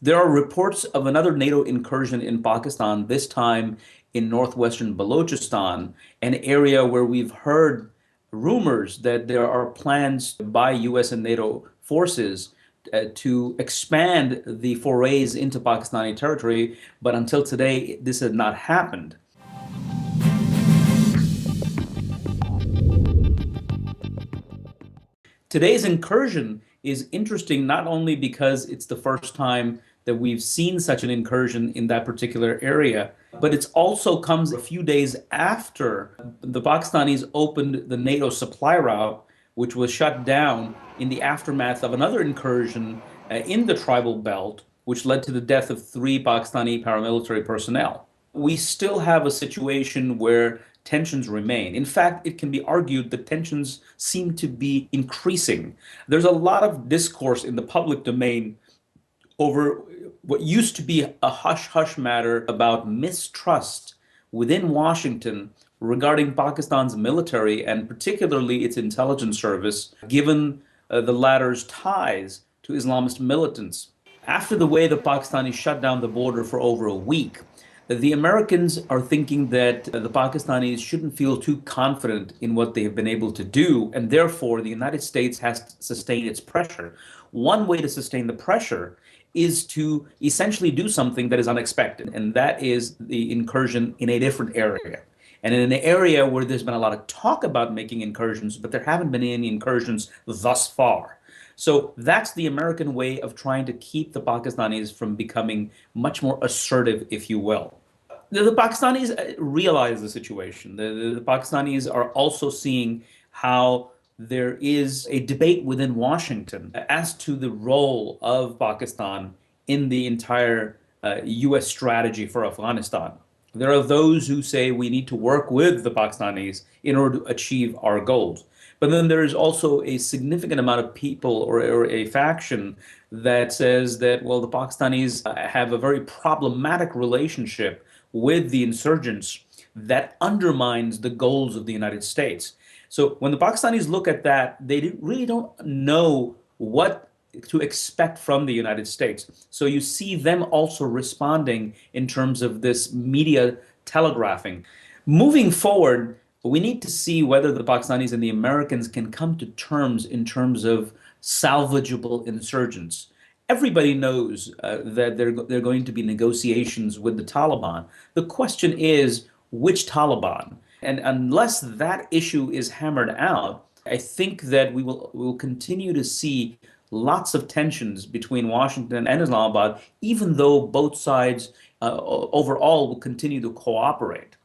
There are reports of another NATO incursion in Pakistan, this time in northwestern Balochistan, an area where we've heard rumors that there are plans by US and NATO forces to expand the forays into Pakistani territory, but until today, this has not happened. Today's incursion is interesting not only because it's the first time that we've seen such an incursion in that particular area, but it also comes a few days after the Pakistanis opened the NATO supply route, which was shut down in the aftermath of another incursion in the tribal belt, which led to the death of three Pakistani paramilitary personnel. We still have a situation where tensions remain. In fact, it can be argued that tensions seem to be increasing. There's a lot of discourse in the public domain over what used to be a hush-hush matter about mistrust within Washington regarding Pakistan's military and particularly its intelligence service, given the latter's ties to Islamist militants. After the way the Pakistanis shut down the border for over a week, the Americans are thinking that the Pakistanis shouldn't feel too confident in what they have been able to do, and therefore the United States has to sustain its pressure. One way to sustain the pressure is to essentially do something that is unexpected, and that is the incursion in a different area. And in an area where there's been a lot of talk about making incursions, but there haven't been any incursions thus far. So that's the American way of trying to keep the Pakistanis from becoming much more assertive, if you will. The Pakistanis realize the situation. The Pakistanis are also seeing how there is a debate within Washington as to the role of Pakistan in the entire US strategy for Afghanistan. There are those who say we need to work with the Pakistanis in order to achieve our goals. But then there is also a significant amount of people or a faction that says that, well, the Pakistanis have a very problematic relationship with the insurgents that undermines the goals of the United States. So when the Pakistanis look at that, they really don't know what to expect from the United States. So you see them also responding in terms of this media telegraphing. Moving forward, we need to see whether the Pakistanis and the Americans can come to terms in terms of salvageable insurgents. Everybody knows that there are going to be negotiations with the Taliban. The question is, which Taliban? And unless that issue is hammered out, I think that we will continue to see lots of tensions between Washington and Islamabad, even though both sides overall will continue to cooperate.